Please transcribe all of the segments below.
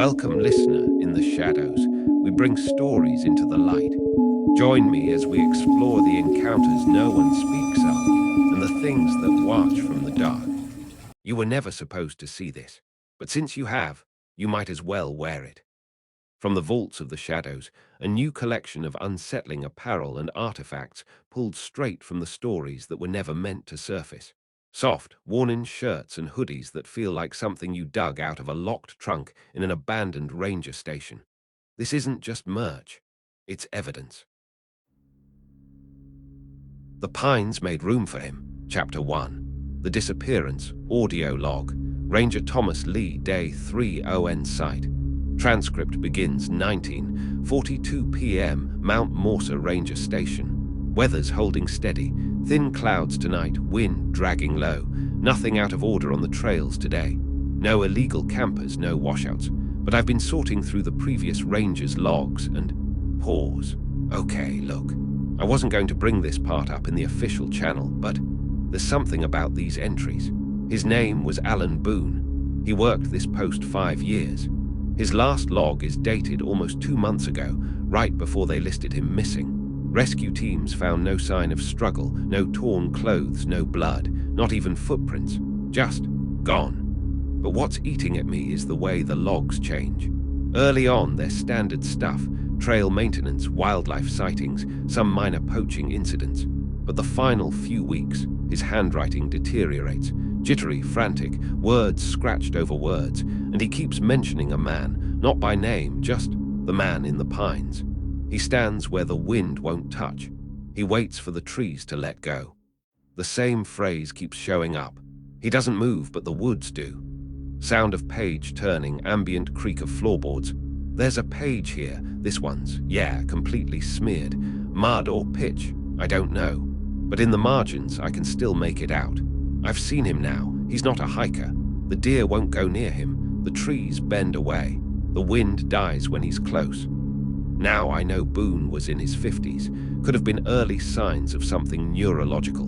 Welcome, listener, in the shadows. We bring stories into the light. Join me as we explore the encounters no one speaks of and the things that watch from the dark. You were never supposed to see this, but since you have, you might as well wear it. From the vaults of the shadows, a new collection of unsettling apparel and artifacts pulled straight from the stories that were never meant to surface. Soft, worn-in shirts and hoodies that feel like something you dug out of a locked trunk in an abandoned ranger station. This isn't just merch, it's evidence. The Pines made room for him. Chapter 1. The Disappearance, Audio Log. Ranger Thomas Lee, Day 3 ON Site. Transcript begins 19:42 p.m. Mount Morsa Ranger Station. Weather's holding steady. Thin clouds tonight, wind dragging low. Nothing out of order on the trails today. No illegal campers, no washouts. But I've been sorting through the previous ranger's logs and... Pause. Okay, look. I wasn't going to bring this part up in the official channel, but there's something about these entries. His name was Alan Boone. He worked this post 5 years. His last log is dated almost 2 months ago, right before they listed him missing. Rescue teams found no sign of struggle, no torn clothes, no blood, not even footprints. Just gone. But what's eating at me is the way the logs change. Early on, they're standard stuff, trail maintenance, wildlife sightings, some minor poaching incidents. But the final few weeks, his handwriting deteriorates. Jittery, frantic, words scratched over words, and he keeps mentioning a man, not by name, just the man in the pines. He stands where the wind won't touch. He waits for the trees to let go. The same phrase keeps showing up. He doesn't move, but the woods do. Sound of page turning, ambient creak of floorboards. There's a page here. This one's, completely smeared. Mud or pitch, I don't know. But in the margins, I can still make it out. I've seen him now. He's not a hiker. The deer won't go near him. The trees bend away. The wind dies when he's close. Now I know Boone was in his 50s. Could have been early signs of something neurological.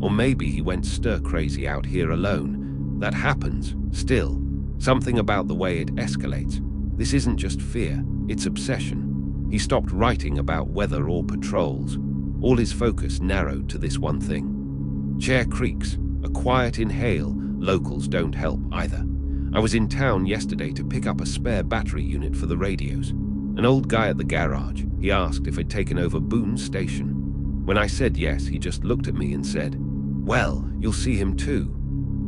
Or maybe he went stir-crazy out here alone. That happens, still. Something about the way it escalates. This isn't just fear, it's obsession. He stopped writing about weather or patrols. All his focus narrowed to this one thing. Chair creaks, a quiet inhale. Locals don't help either. I was in town yesterday to pick up a spare battery unit for the radios. An old guy at the garage, he asked if I'd taken over Boone's station. When I said yes, he just looked at me and said, "Well, you'll see him too."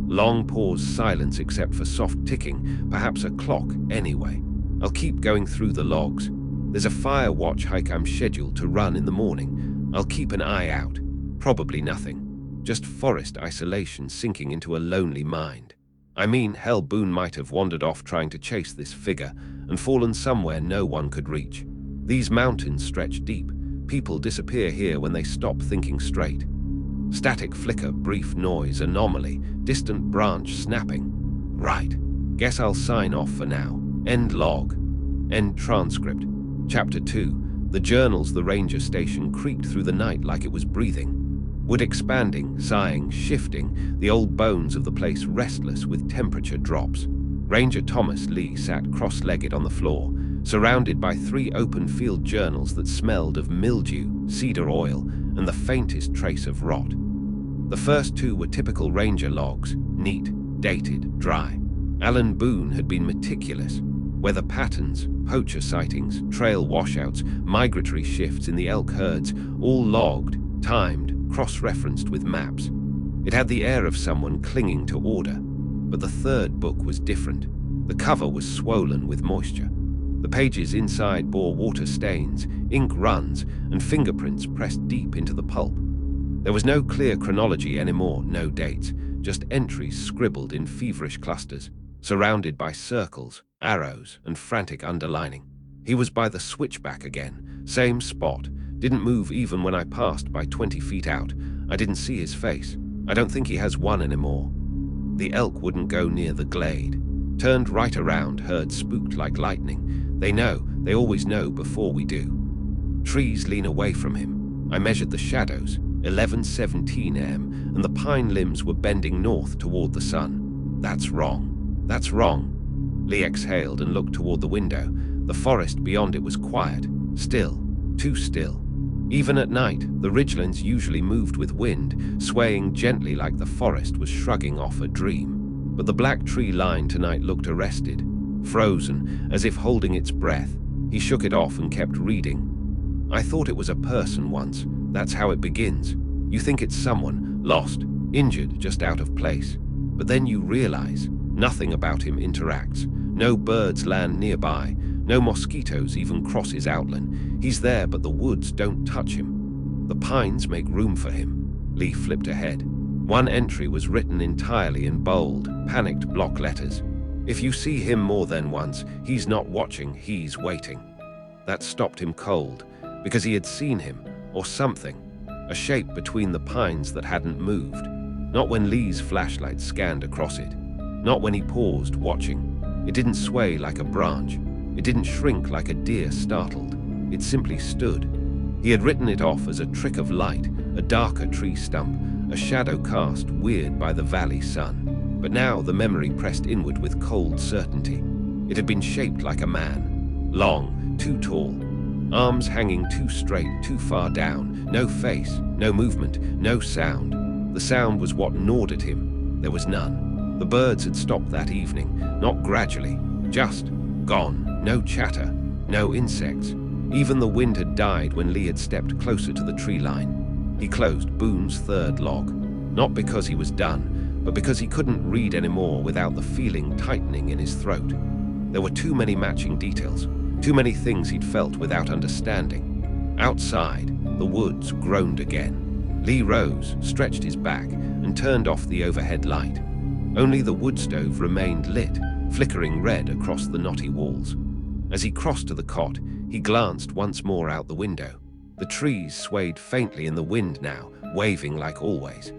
Long pause, silence except for soft ticking, perhaps a clock anyway. I'll keep going through the logs. There's a fire watch hike I'm scheduled to run in the morning. I'll keep an eye out. Probably nothing. Just forest isolation sinking into a lonely mind. I mean, hell, Boone might have wandered off trying to chase this figure and fallen somewhere no one could reach. These mountains stretch deep. People disappear here when they stop thinking straight. Static flicker, brief noise, anomaly, distant branch snapping. Right. Guess I'll sign off for now. End log. End transcript. Chapter 2. The journals the ranger station creaked through the night like it was breathing. Wood expanding, sighing, shifting, the old bones of the place restless with temperature drops. Ranger Thomas Lee sat cross-legged on the floor, surrounded by 3 open field journals that smelled of mildew, cedar oil, and the faintest trace of rot. The first 2 were typical ranger logs, neat, dated, dry. Alan Boone had been meticulous. Weather patterns, poacher sightings, trail washouts, migratory shifts in the elk herds, all logged, timed, cross-referenced with maps. It had the air of someone clinging to order. But the third book was different. The cover was swollen with moisture. The pages inside bore water stains, ink runs, and fingerprints pressed deep into the pulp. There was no clear chronology anymore, no dates, just entries scribbled in feverish clusters, surrounded by circles, arrows, and frantic underlining. He was by the switchback again, same spot, didn't move even when I passed by 20 feet out. I didn't see his face. I don't think he has one anymore. The elk wouldn't go near the glade. Turned right around, herd spooked like lightning. They always know before we do. Trees lean away from him. I measured the shadows, 11:17 am, and the pine limbs were bending north toward the sun. That's wrong. That's wrong. Lee exhaled and looked toward the window. The forest beyond it was quiet, still, too still. Even at night, the ridgelands usually moved with wind, swaying gently like the forest was shrugging off a dream. But the black tree line tonight looked arrested, frozen, as if holding its breath. He shook it off and kept reading. I thought it was a person once. That's how it begins. You think it's someone, lost, injured, just out of place. But then you realize nothing about him interacts. No birds land nearby. No mosquitoes even cross his outline. He's there, but the woods don't touch him. The pines make room for him. Lee flipped ahead. One entry was written entirely in bold, panicked block letters. If you see him more than once, he's not watching, he's waiting. That stopped him cold, because he had seen him, or something, a shape between the pines that hadn't moved. Not when Lee's flashlight scanned across it. Not when he paused, watching. It didn't sway like a branch. It didn't shrink like a deer startled. It simply stood. He had written it off as a trick of light, a darker tree stump, a shadow cast weird by the valley sun. But now the memory pressed inward with cold certainty. It had been shaped like a man. Long, too tall. Arms hanging too straight, too far down. No face, no movement, no sound. The sound was what gnawed at him. There was none. The birds had stopped that evening, not gradually, just gone. No chatter, no insects. Even the wind had died when Lee had stepped closer to the tree line. He closed Boone's third log, not because he was done, but because he couldn't read anymore without the feeling tightening in his throat. There were too many matching details, too many things he'd felt without understanding. Outside, the woods groaned again. Lee rose, stretched his back, and turned off the overhead light. Only the wood stove remained lit, flickering red across the knotty walls. As he crossed to the cot, he glanced once more out the window. The trees swayed faintly in the wind now, waving like always.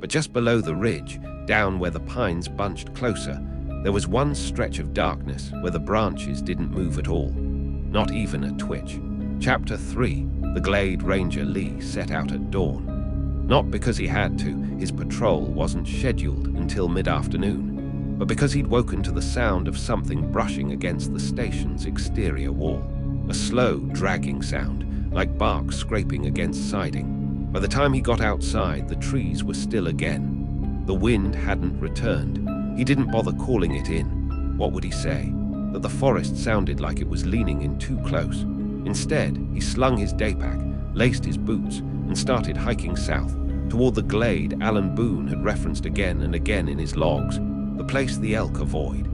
But just below the ridge, down where the pines bunched closer, there was one stretch of darkness where the branches didn't move at all. Not even a twitch. Chapter 3, the Glade Ranger Lee set out at dawn. Not because he had to, his patrol wasn't scheduled until mid-afternoon, but because he'd woken to the sound of something brushing against the station's exterior wall. A slow, dragging sound, like bark scraping against siding. By the time he got outside, the trees were still again. The wind hadn't returned. He didn't bother calling it in. What would he say? That the forest sounded like it was leaning in too close. Instead, he slung his daypack, laced his boots, and started hiking south, toward the glade Alan Boone had referenced again and again in his logs. The place the elk avoid.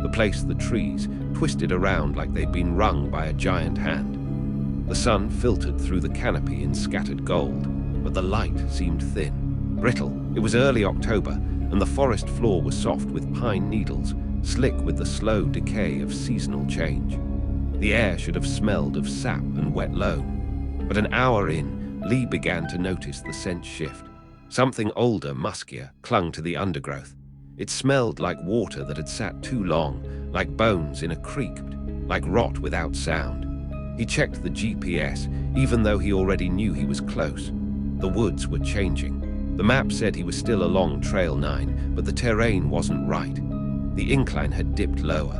The place the trees twisted around like they'd been wrung by a giant hand. The sun filtered through the canopy in scattered gold, but the light seemed thin, brittle. It was early October, and the forest floor was soft with pine needles, slick with the slow decay of seasonal change. The air should have smelled of sap and wet loam. But an hour in, Lee began to notice the scent shift. Something older, muskier, clung to the undergrowth. It smelled like water that had sat too long, like bones in a creek, like rot without sound. He checked the GPS, even though he already knew he was close. The woods were changing. The map said he was still along Trail 9, but the terrain wasn't right. The incline had dipped lower.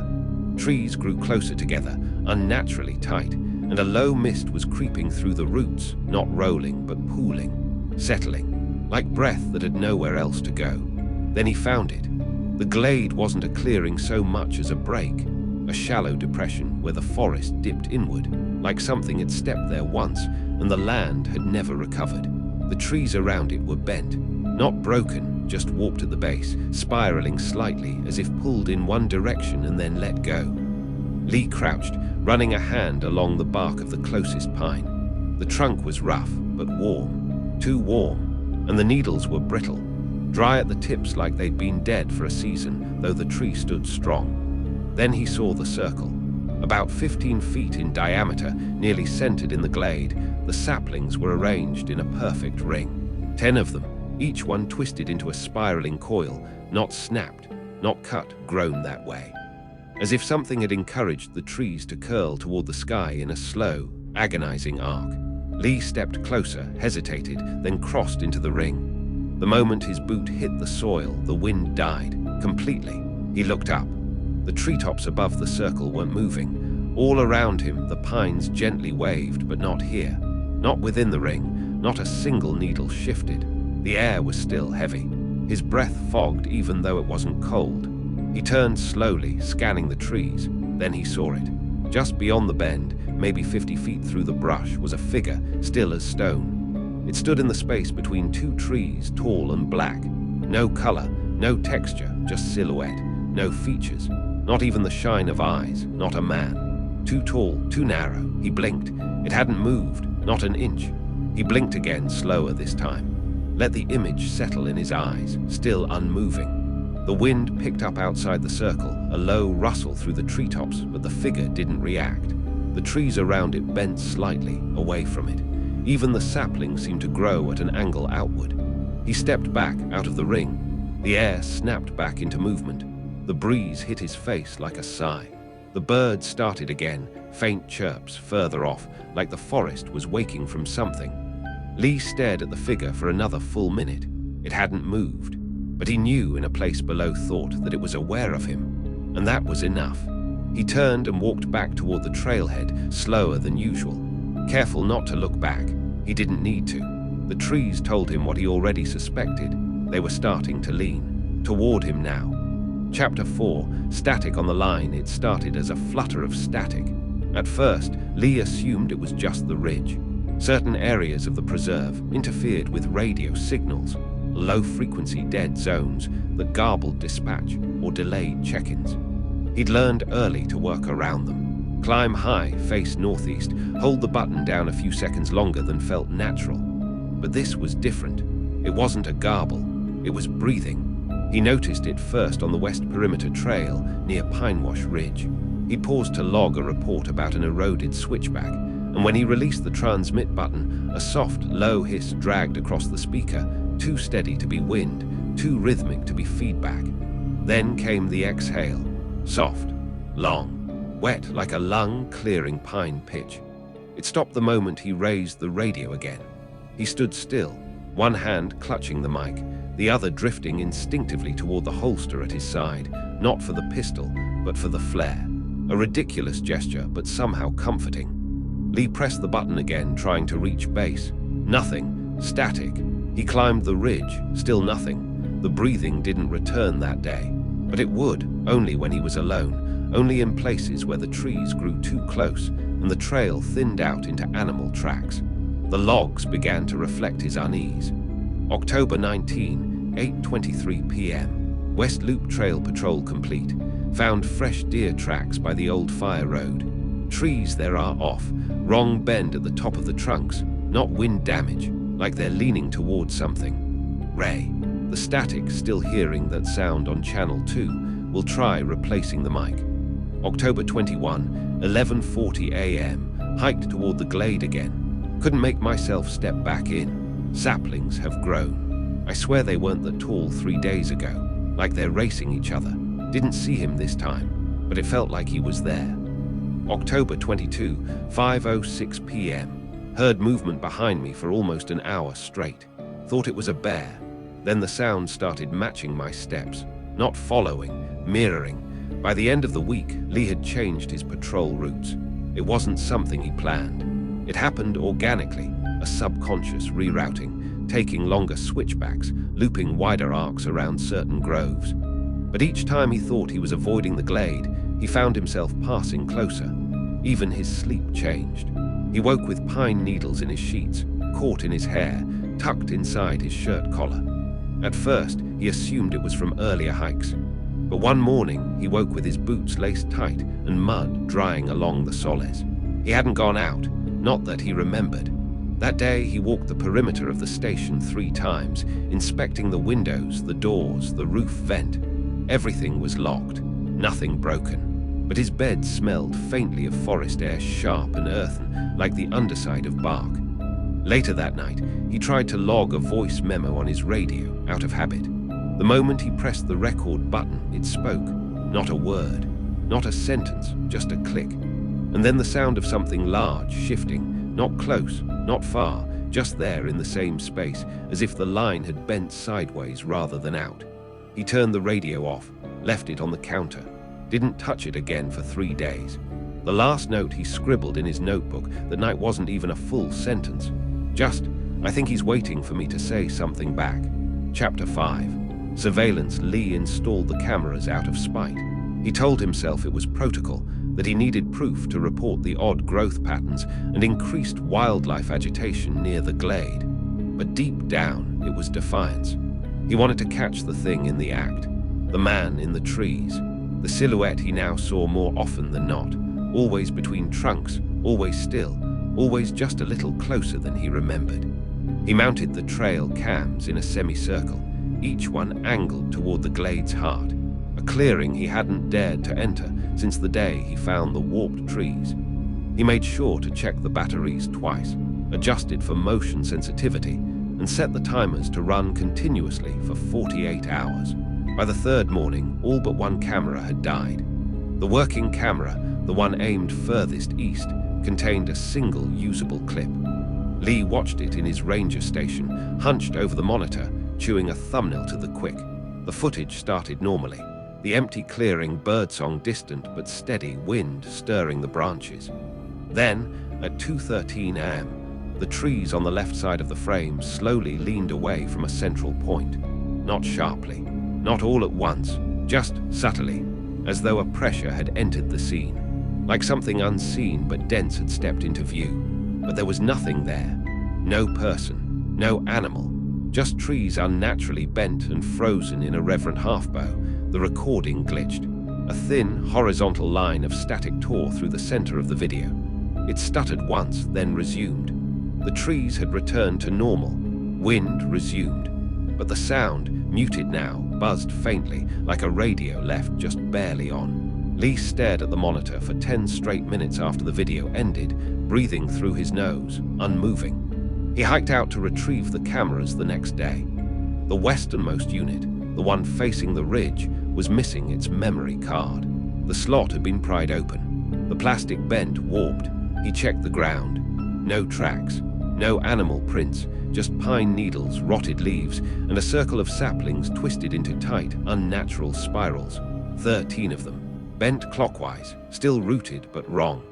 Trees grew closer together, unnaturally tight, and a low mist was creeping through the roots, not rolling, but pooling, settling, like breath that had nowhere else to go. Then he found it. The glade wasn't a clearing so much as a break, a shallow depression where the forest dipped inward, like something had stepped there once and the land had never recovered. The trees around it were bent, not broken, just warped at the base, spiraling slightly as if pulled in one direction and then let go. Lee crouched, running a hand along the bark of the closest pine. The trunk was rough, but warm, too warm, and the needles were brittle. Dry at the tips like they'd been dead for a season, though the tree stood strong. Then he saw the circle. About 15 feet in diameter, nearly centered in the glade, the saplings were arranged in a perfect ring. 10 of them, each one twisted into a spiraling coil, not snapped, not cut, grown that way. As if something had encouraged the trees to curl toward the sky in a slow, agonizing arc. Lee stepped closer, hesitated, then crossed into the ring. The moment his boot hit the soil, the wind died, completely. He looked up. The treetops above the circle weren't moving. All around him, the pines gently waved, but not here. Not within the ring. Not a single needle shifted. The air was still heavy. His breath fogged even though it wasn't cold. He turned slowly, scanning the trees. Then he saw it. Just beyond the bend, maybe 50 feet through the brush, was a figure, still as stone. It stood in the space between two trees, tall and black. No color, no texture, just silhouette. No features. Not even the shine of eyes. Not a man. Too tall, too narrow. He blinked. It hadn't moved. Not an inch. He blinked again, slower this time. Let the image settle in his eyes, still unmoving. The wind picked up outside the circle, a low rustle through the treetops, but the figure didn't react. The trees around it bent slightly, away from it. Even the saplings seemed to grow at an angle outward. He stepped back, out of the ring. The air snapped back into movement. The breeze hit his face like a sigh. The birds started again, faint chirps further off, like the forest was waking from something. Lee stared at the figure for another full minute. It hadn't moved, but he knew in a place below thought that it was aware of him, and that was enough. He turned and walked back toward the trailhead, slower than usual. Careful not to look back. He didn't need to. The trees told him what he already suspected. They were starting to lean. Toward him now. Chapter 4, Static on the line. It started as a flutter of static. At first, Lee assumed it was just the ridge. Certain areas of the preserve interfered with radio signals, low-frequency dead zones that garbled dispatch or delayed check-ins. He'd learned early to work around them. Climb high, face northeast, hold the button down a few seconds longer than felt natural. But this was different. It wasn't a garble. It was breathing. He noticed it first on the West Perimeter Trail near Pinewash Ridge. He paused to log a report about an eroded switchback, and when he released the transmit button, a soft, low hiss dragged across the speaker, too steady to be wind, too rhythmic to be feedback. Then came the exhale, soft, long, wet like a lung-clearing pine pitch. It stopped the moment he raised the radio again. He stood still, one hand clutching the mic, the other drifting instinctively toward the holster at his side, not for the pistol, but for the flare. A ridiculous gesture, but somehow comforting. Lee pressed the button again, trying to reach base. Nothing. Static. He climbed the ridge. Still nothing. The breathing didn't return that day. But it would, only when he was alone, only in places where the trees grew too close and the trail thinned out into animal tracks. The logs began to reflect his unease. October 19, 8:23 p.m. West Loop Trail patrol complete. Found fresh deer tracks by the old fire road. Trees there are off. Wrong bend at the top of the trunks. Not wind damage, like they're leaning towards something. Ray, the static still hearing that sound on channel 2, will try replacing the mic. October 21, 11:40 a.m. Hiked toward the glade again. Couldn't make myself step back in. Saplings have grown. I swear they weren't that tall 3 days ago, like they're racing each other. Didn't see him this time, but it felt like he was there. October 22, 5:06 p.m. Heard movement behind me for almost an hour straight. Thought it was a bear. Then the sound started matching my steps, not following, mirroring. By the end of the week, Lee had changed his patrol routes. It wasn't something he planned. It happened organically, a subconscious rerouting, taking longer switchbacks, looping wider arcs around certain groves. But each time he thought he was avoiding the glade, he found himself passing closer. Even his sleep changed. He woke with pine needles in his sheets, caught in his hair, tucked inside his shirt collar. At first, he assumed it was from earlier hikes. But one morning, he woke with his boots laced tight and mud drying along the soles. He hadn't gone out, not that he remembered. That day, he walked the perimeter of the station 3 times, inspecting the windows, the doors, the roof vent. Everything was locked, nothing broken. But his bed smelled faintly of forest air, sharp and earthen, like the underside of bark. Later that night, he tried to log a voice memo on his radio, out of habit. The moment he pressed the record button, it spoke. Not a word, not a sentence, just a click. And then the sound of something large, shifting, not close, not far, just there in the same space, as if the line had bent sideways rather than out. He turned the radio off, left it on the counter. didn't touch it again for 3 days. The last note he scribbled in his notebook that night wasn't even a full sentence. Just, "I think he's waiting for me to say something back." Chapter 5. Surveillance. Lee installed the cameras out of spite. He told himself it was protocol, that he needed proof to report the odd growth patterns and increased wildlife agitation near the glade. But deep down, it was defiance. He wanted to catch the thing in the act, the man in the trees, the silhouette he now saw more often than not, always between trunks, always still, always just a little closer than he remembered. He mounted the trail cams in a semicircle, each one angled toward the glade's heart, a clearing he hadn't dared to enter since the day he found the warped trees. He made sure to check the batteries twice, adjusted for motion sensitivity, and set the timers to run continuously for 48 hours. By the third morning, all but one camera had died. The working camera, the one aimed furthest east, contained a single usable clip. Lee watched it in his ranger station, hunched over the monitor, chewing a thumbnail to the quick. The footage started normally. The empty clearing, birdsong distant but steady, wind stirring the branches. Then, at 2:13 a.m., the trees on the left side of the frame slowly leaned away from a central point. Not sharply, not all at once, just subtly, as though a pressure had entered the scene. Like something unseen but dense had stepped into view. But there was nothing there. No person, no animal, just trees unnaturally bent and frozen in a reverent half-bow. The recording glitched. A thin, horizontal line of static tore through the center of the video. It stuttered once, then resumed. The trees had returned to normal. Wind resumed. But the sound, muted now, buzzed faintly, like a radio left just barely on. Lee stared at the monitor for 10 straight minutes after the video ended, breathing through his nose, unmoving. He hiked out to retrieve the cameras the next day. The westernmost unit, the one facing the ridge, was missing its memory card. The slot had been pried open. The plastic bent, warped. He checked the ground. No tracks, no animal prints, just pine needles, rotted leaves, and a circle of saplings twisted into tight, unnatural spirals. 13 of them, bent clockwise, still rooted but wrong.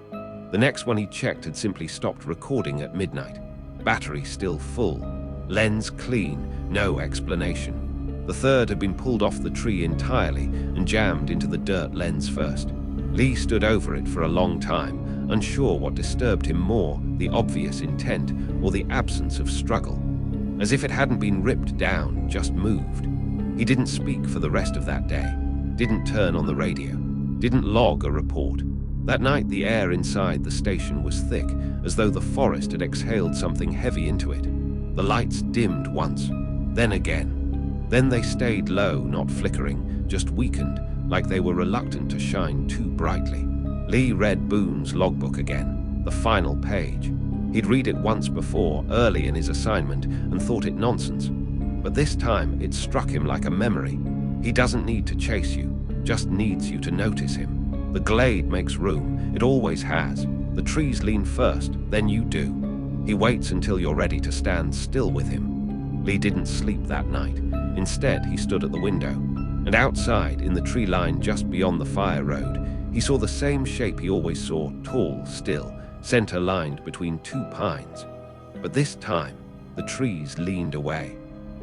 The next one he checked had simply stopped recording at midnight. Battery still full. Lens clean, no explanation. The third had been pulled off the tree entirely and jammed into the dirt lens first. Lee stood over it for a long time, unsure what disturbed him more, the obvious intent or the absence of struggle. As if it hadn't been ripped down, just moved. He didn't speak for the rest of that day, didn't turn on the radio, didn't log a report. That night the air inside the station was thick, as though the forest had exhaled something heavy into it. The lights dimmed once, then again. Then they stayed low, not flickering, just weakened, like they were reluctant to shine too brightly. Lee read Boone's logbook again, the final page. He'd read it once before, early in his assignment, and thought it nonsense. But this time it struck him like a memory. He doesn't need to chase you, just needs you to notice him. The glade makes room, it always has. The trees lean first, then you do. He waits until you're ready to stand still with him. Lee didn't sleep that night. Instead, he stood at the window. And outside, in the tree line just beyond the fire road, he saw the same shape he always saw, tall, still, center-lined between two pines. But this time, the trees leaned away,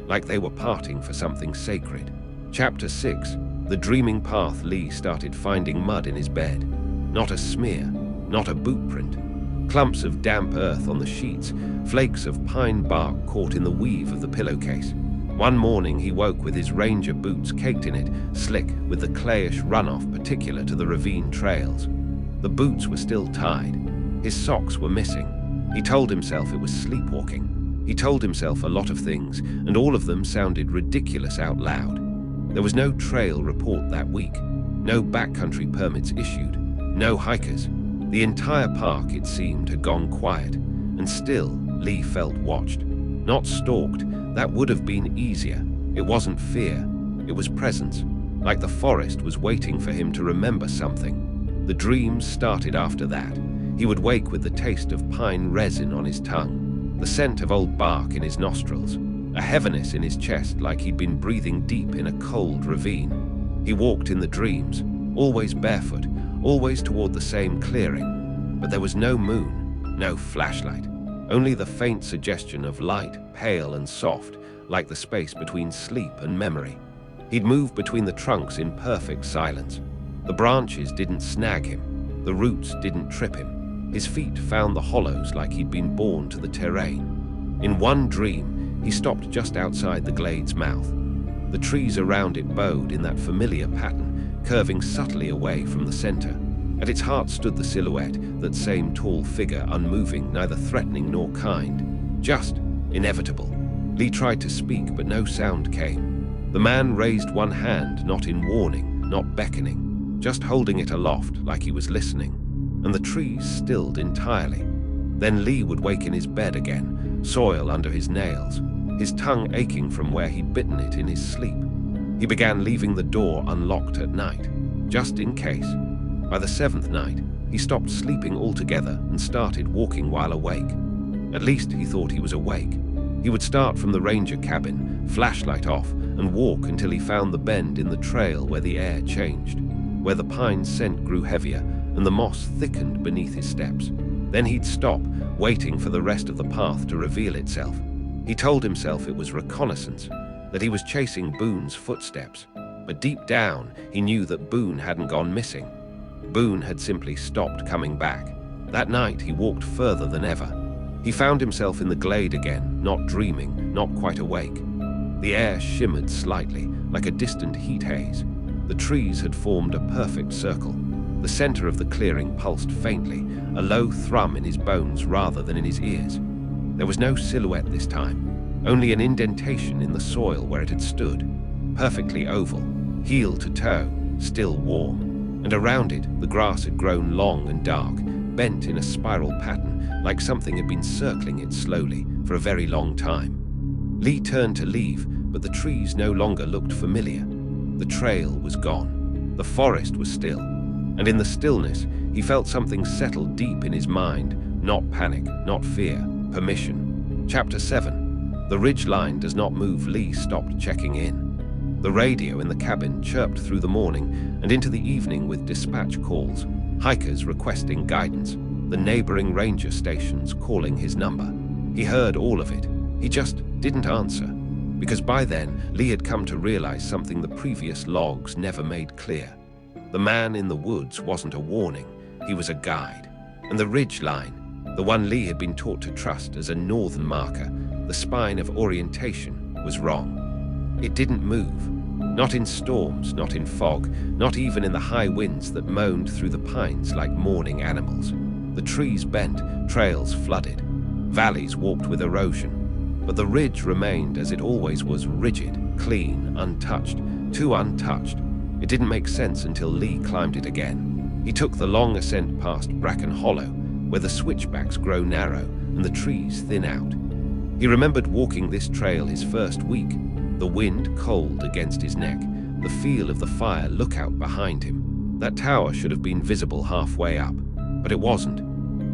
like they were parting for something sacred. Chapter 6. The dreaming path. Lee started finding mud in his bed. Not a smear, not a boot print. Clumps of damp earth on the sheets, flakes of pine bark caught in the weave of the pillowcase. One morning he woke with his ranger boots caked in it, slick with the clayish runoff particular to the ravine trails. The boots were still tied. His socks were missing. He told himself it was sleepwalking. He told himself a lot of things, and all of them sounded ridiculous out loud. There was no trail report that week, no backcountry permits issued, no hikers. The entire park, it seemed, had gone quiet, and still Lee felt watched. Not stalked, that would have been easier. It wasn't fear, it was presence, like the forest was waiting for him to remember something. The dreams started after that. He would wake with the taste of pine resin on his tongue, the scent of old bark in his nostrils, a heaviness in his chest like he'd been breathing deep in a cold ravine. He walked in the dreams, always barefoot, always toward the same clearing. But there was no moon, no flashlight, only the faint suggestion of light, pale and soft, like the space between sleep and memory. He'd moved between the trunks in perfect silence. The branches didn't snag him, the roots didn't trip him. His feet found the hollows like he'd been born to the terrain. In one dream, he stopped just outside the glade's mouth. The trees around it bowed in that familiar pattern, curving subtly away from the center. At its heart stood the silhouette, that same tall figure, unmoving, neither threatening nor kind, just inevitable. Lee tried to speak, but no sound came. The man raised one hand, not in warning, not beckoning, just holding it aloft like he was listening, and the trees stilled entirely. Then Lee would wake in his bed again, soil under his nails, his tongue aching from where he'd bitten it in his sleep. He began leaving the door unlocked at night, just in case. By the 7th night, he stopped sleeping altogether and started walking while awake. At least he thought he was awake. He would start from the ranger cabin, flashlight off, and walk until he found the bend in the trail where the air changed, where the pine scent grew heavier and the moss thickened beneath his steps. Then he'd stop, waiting for the rest of the path to reveal itself. He told himself it was reconnaissance, that he was chasing Boone's footsteps. But deep down, he knew that Boone hadn't gone missing. Boone had simply stopped coming back. That night, he walked further than ever. He found himself in the glade again, not dreaming, not quite awake. The air shimmered slightly, like a distant heat haze. The trees had formed a perfect circle. The center of the clearing pulsed faintly, a low thrum in his bones rather than in his ears. There was no silhouette this time, only an indentation in the soil where it had stood, perfectly oval, heel to toe, still warm. And around it, the grass had grown long and dark, bent in a spiral pattern, like something had been circling it slowly for a very long time. Lee turned to leave, but the trees no longer looked familiar. The trail was gone. The forest was still. And in the stillness, he felt something settle deep in his mind, not panic, not fear, permission. Chapter 7. The ridgeline does not move. Lee stopped checking in. The radio in the cabin chirped through the morning and into the evening with dispatch calls, hikers requesting guidance, the neighboring ranger stations calling his number. He heard all of it. He just didn't answer, because by then Lee had come to realize something the previous logs never made clear. The man in the woods wasn't a warning, he was a guide. And the ridge line, the one Lee had been taught to trust as a northern marker, the spine of orientation, was wrong. It didn't move. Not in storms, not in fog, not even in the high winds that moaned through the pines like mourning animals. The trees bent, trails flooded, valleys warped with erosion. But the ridge remained as it always was, rigid, clean, untouched, too untouched. It didn't make sense until Lee climbed it again. He took the long ascent past Bracken Hollow, where the switchbacks grow narrow and the trees thin out. He remembered walking this trail his first week, the wind cold against his neck, the feel of the fire lookout behind him. That tower should have been visible halfway up, but it wasn't.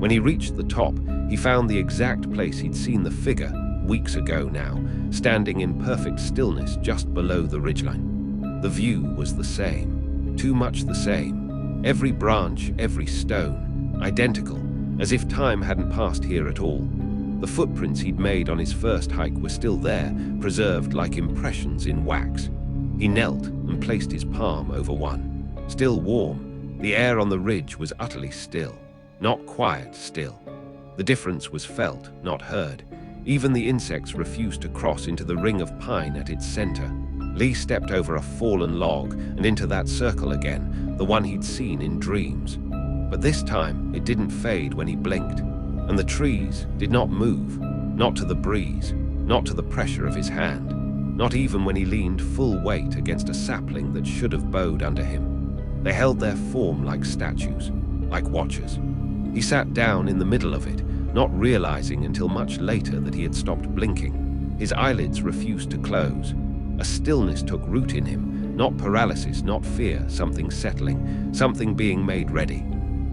When he reached the top, he found the exact place he'd seen the figure, weeks ago now, standing in perfect stillness just below the ridgeline. The view was the same, too much the same. Every branch, every stone, identical, as if time hadn't passed here at all. The footprints he'd made on his first hike were still there, preserved like impressions in wax. He knelt and placed his palm over one. Still warm, the air on the ridge was utterly still, not quiet still. The difference was felt, not heard. Even the insects refused to cross into the ring of pine at its center. Lee stepped over a fallen log and into that circle again, the one he'd seen in dreams. But this time, it didn't fade when he blinked. And the trees did not move, not to the breeze, not to the pressure of his hand, not even when he leaned full weight against a sapling that should have bowed under him. They held their form like statues, like watchers. He sat down in the middle of it, not realizing until much later that he had stopped blinking. His eyelids refused to close. A stillness took root in him, not paralysis, not fear, something settling, something being made ready.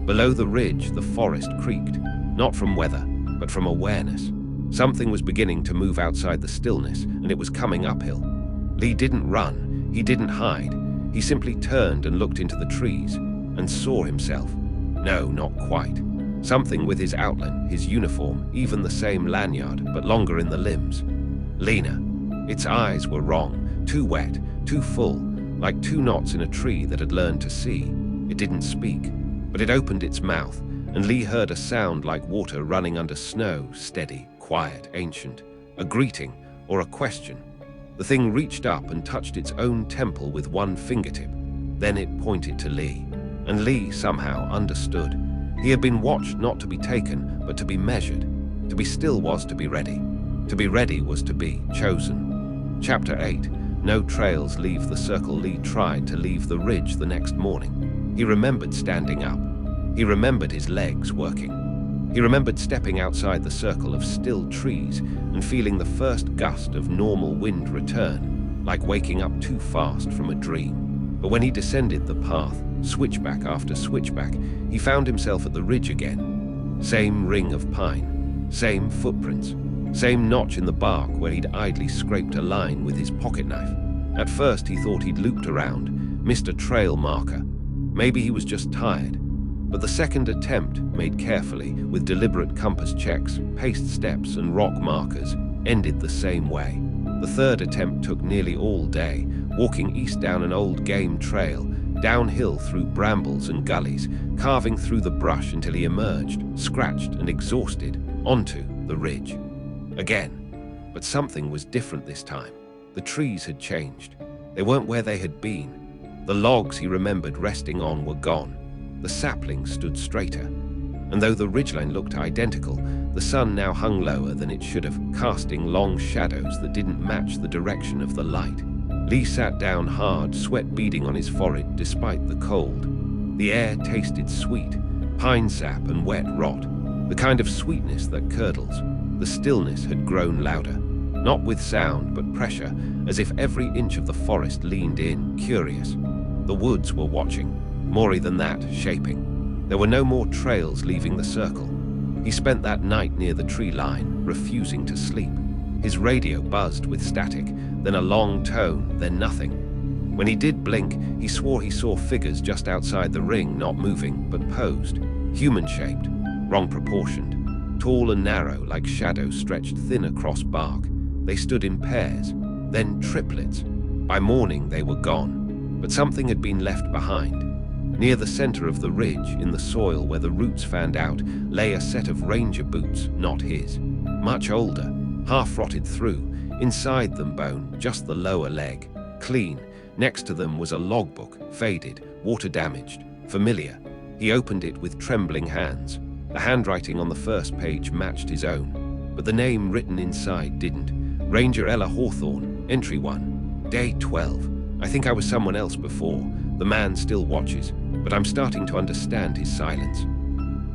Below the ridge, the forest creaked. Not from weather, but from awareness. Something was beginning to move outside the stillness, and it was coming uphill. Lee didn't run, he didn't hide. He simply turned and looked into the trees and saw himself. No, not quite. Something with his outline, his uniform, even the same lanyard, but longer in the limbs. Leaner. Its eyes were wrong, too wet, too full, like two knots in a tree that had learned to see. It didn't speak, but it opened its mouth, and Lee heard a sound like water running under snow, steady, quiet, ancient. A greeting or a question. The thing reached up and touched its own temple with one fingertip. Then it pointed to Lee, and Lee somehow understood. He had been watched not to be taken, but to be measured. To be still was to be ready. To be ready was to be chosen. Chapter 8. No trails leave the circle. Lee tried to leave the ridge the next morning. He remembered standing up. He remembered his legs working. He remembered stepping outside the circle of still trees and feeling the first gust of normal wind return, like waking up too fast from a dream. But when he descended the path, switchback after switchback, he found himself at the ridge again. Same ring of pine, same footprints, same notch in the bark where he'd idly scraped a line with his pocket knife. At first he thought he'd looped around, missed a trail marker. Maybe he was just tired. But the second attempt, made carefully, with deliberate compass checks, paced steps and rock markers, ended the same way. The third attempt took nearly all day, walking east down an old game trail, downhill through brambles and gullies, carving through the brush until he emerged, scratched and exhausted, onto the ridge. Again. But something was different this time. The trees had changed. They weren't where they had been. The logs he remembered resting on were gone. The saplings stood straighter. And though the ridgeline looked identical, the sun now hung lower than it should have, casting long shadows that didn't match the direction of the light. Lee sat down hard, sweat beading on his forehead despite the cold. The air tasted sweet, pine sap and wet rot, the kind of sweetness that curdles. The stillness had grown louder, not with sound but pressure, as if every inch of the forest leaned in, curious. The woods were watching. More than that, shaping. There were no more trails leaving the circle. He spent that night near the tree line, refusing to sleep. His radio buzzed with static, then a long tone, then nothing. When he did blink, he swore he saw figures just outside the ring, not moving, but posed. Human-shaped, wrong proportioned, tall and narrow like shadows stretched thin across bark. They stood in pairs, then triplets. By morning they were gone, but something had been left behind. Near the center of the ridge, in the soil where the roots fanned out, lay a set of ranger boots, not his. Much older, half rotted through, inside them bone, just the lower leg. Clean. Next to them was a logbook, faded, water-damaged, familiar. He opened it with trembling hands. The handwriting on the first page matched his own, but the name written inside didn't. Ranger Ella Hawthorne, entry 1, day 12. I think I was someone else before. The man still watches, but I'm starting to understand his silence.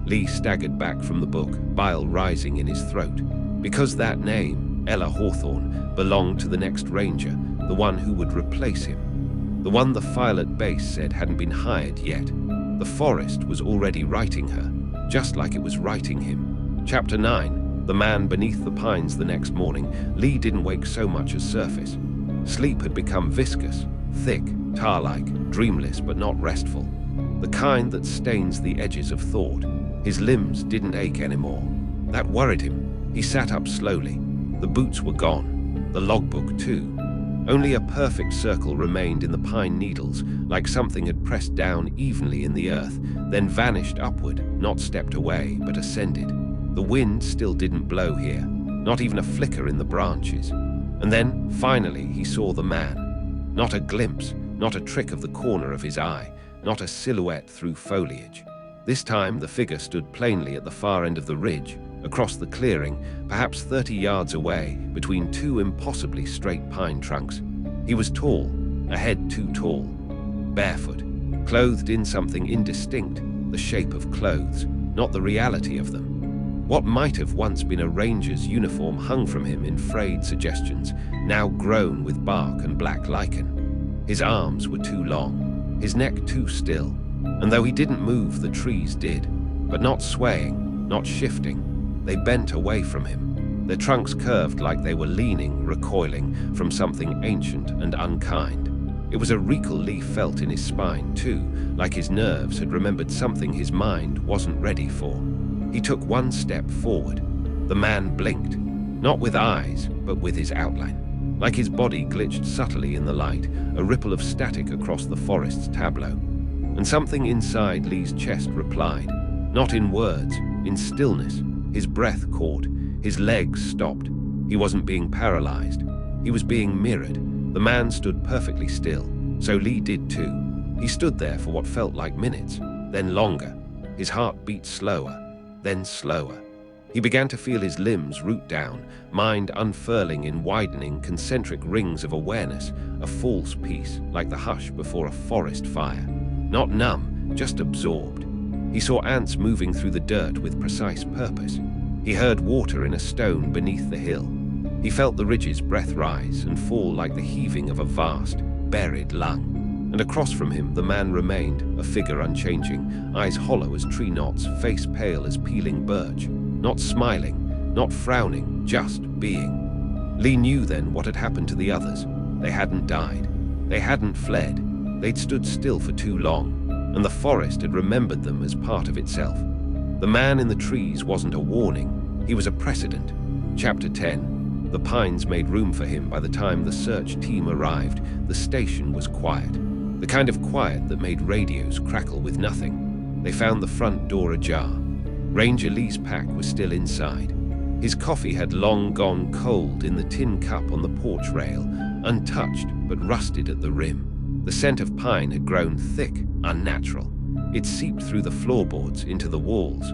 Lee staggered back from the book, bile rising in his throat. Because that name, Ella Hawthorne, belonged to the next ranger, the one who would replace him. The one the file at base said hadn't been hired yet. The forest was already writing her, just like it was writing him. Chapter 9. The man beneath the pines the next morning. Lee didn't wake so much as surface. Sleep had become viscous, thick, tar-like, dreamless but not restful. The kind that stains the edges of thought. His limbs didn't ache anymore. That worried him. He sat up slowly. The boots were gone. The logbook too. Only a perfect circle remained in the pine needles, like something had pressed down evenly in the earth, then vanished upward, not stepped away, but ascended. The wind still didn't blow here, not even a flicker in the branches. And then, finally, he saw the man. Not a glimpse, not a trick of the corner of his eye, not a silhouette through foliage. This time the figure stood plainly at the far end of the ridge, across the clearing, perhaps 30 yards away, between two impossibly straight pine trunks. He was tall, a head too tall, barefoot, clothed in something indistinct, the shape of clothes, not the reality of them. What might have once been a ranger's uniform hung from him in frayed suggestions, now grown with bark and black lichen. His arms were too long, his neck too still, and though he didn't move, the trees did, but not swaying, not shifting. They bent away from him. Their trunks curved like they were leaning, recoiling from something ancient and unkind. It was a recall Lee felt in his spine too, like his nerves had remembered something his mind wasn't ready for. He took one step forward. The man blinked, not with eyes, but with his outline. Like his body glitched subtly in the light, a ripple of static across the forest's tableau. And something inside Lee's chest replied, not in words, in stillness. His breath caught, his legs stopped. He wasn't being paralyzed. He was being mirrored. The man stood perfectly still, so Lee did too. He stood there for what felt like minutes, then longer. His heart beat slower, then slower. He began to feel his limbs root down, mind unfurling in widening, concentric rings of awareness, a false peace, like the hush before a forest fire. Not numb, just absorbed. He saw ants moving through the dirt with precise purpose. He heard water in a stone beneath the hill. He felt the ridge's breath rise and fall like the heaving of a vast, buried lung. And across from him the man remained, a figure unchanging, eyes hollow as tree knots, face pale as peeling birch. Not smiling, not frowning, just being. Lee knew then what had happened to the others. They hadn't died. They hadn't fled. They'd stood still for too long, and the forest had remembered them as part of itself. The man in the trees wasn't a warning. He was a precedent. Chapter 10. The pines made room for him by the time the search team arrived. The station was quiet. The kind of quiet that made radios crackle with nothing. They found the front door ajar. Ranger Lee's pack was still inside. His coffee had long gone cold in the tin cup on the porch rail, untouched but rusted at the rim. The scent of pine had grown thick, unnatural. It seeped through the floorboards into the walls.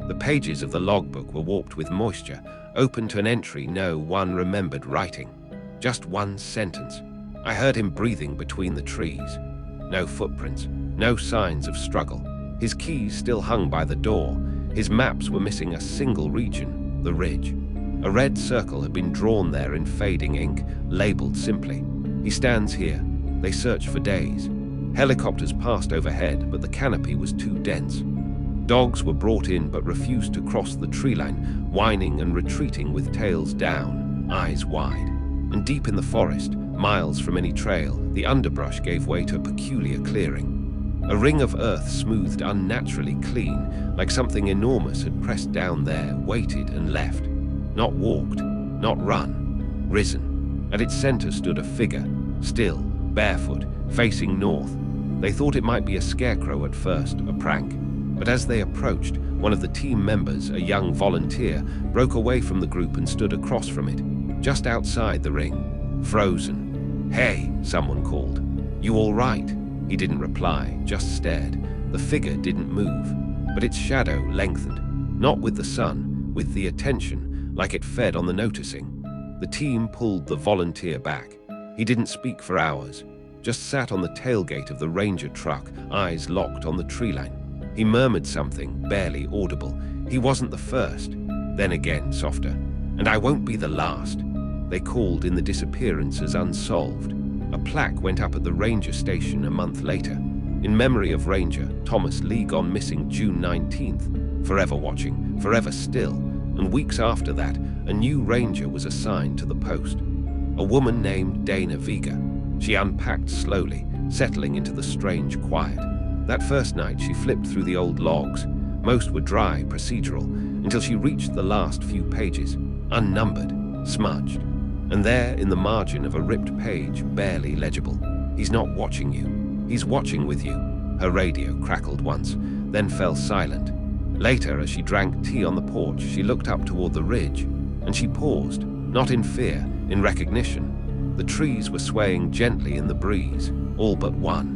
The pages of the logbook were warped with moisture, open to an entry no one remembered writing. Just one sentence. I heard him breathing between the trees. No footprints, no signs of struggle. His keys still hung by the door. His maps were missing a single region, the ridge. A red circle had been drawn there in fading ink, labeled simply. He stands here. They searched for days. Helicopters passed overhead, but the canopy was too dense. Dogs were brought in but refused to cross the tree line, whining and retreating with tails down, eyes wide. And deep in the forest, miles from any trail, the underbrush gave way to a peculiar clearing. A ring of earth smoothed unnaturally clean, like something enormous had pressed down there, waited and left. Not walked, not run, risen. At its center stood a figure, still, barefoot, facing north. They thought it might be a scarecrow at first, a prank. But as they approached, one of the team members, a young volunteer, broke away from the group and stood across from it, just outside the ring, frozen. "Hey," someone called. "You all right?" He didn't reply, just stared. The figure didn't move, but its shadow lengthened, not with the sun, with the attention, like it fed on the noticing. The team pulled the volunteer back. He didn't speak for hours, just sat on the tailgate of the ranger truck, eyes locked on the tree line. He murmured something, barely audible. He wasn't the first. Then again, softer. "And I won't be the last." They called in the disappearance as unsolved. A plaque went up at the ranger station a month later. In memory of Ranger Thomas Lee gone missing June 19th. Forever watching, forever still. And weeks after that, a new ranger was assigned to the post. A woman named Dana Vega. She unpacked slowly, settling into the strange quiet. That first night she flipped through the old logs. Most were dry, procedural, until she reached the last few pages, unnumbered, smudged. And there, in the margin of a ripped page, barely legible, "He's not watching you. He's watching with you." Her radio crackled once, then fell silent. Later, as she drank tea on the porch, she looked up toward the ridge, and she paused, not in fear, in recognition. The trees were swaying gently in the breeze, all but one.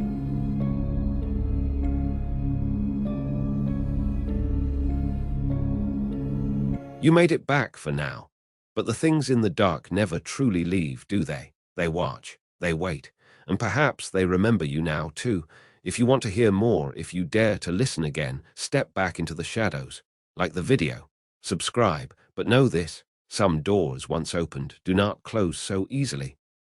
You made it back for now. But the things in the dark never truly leave, do they? They watch, they wait, and perhaps they remember you now too. If you want to hear more, if you dare to listen again, step back into the shadows. Like the video. Subscribe, but know this, some doors once opened do not close so easily.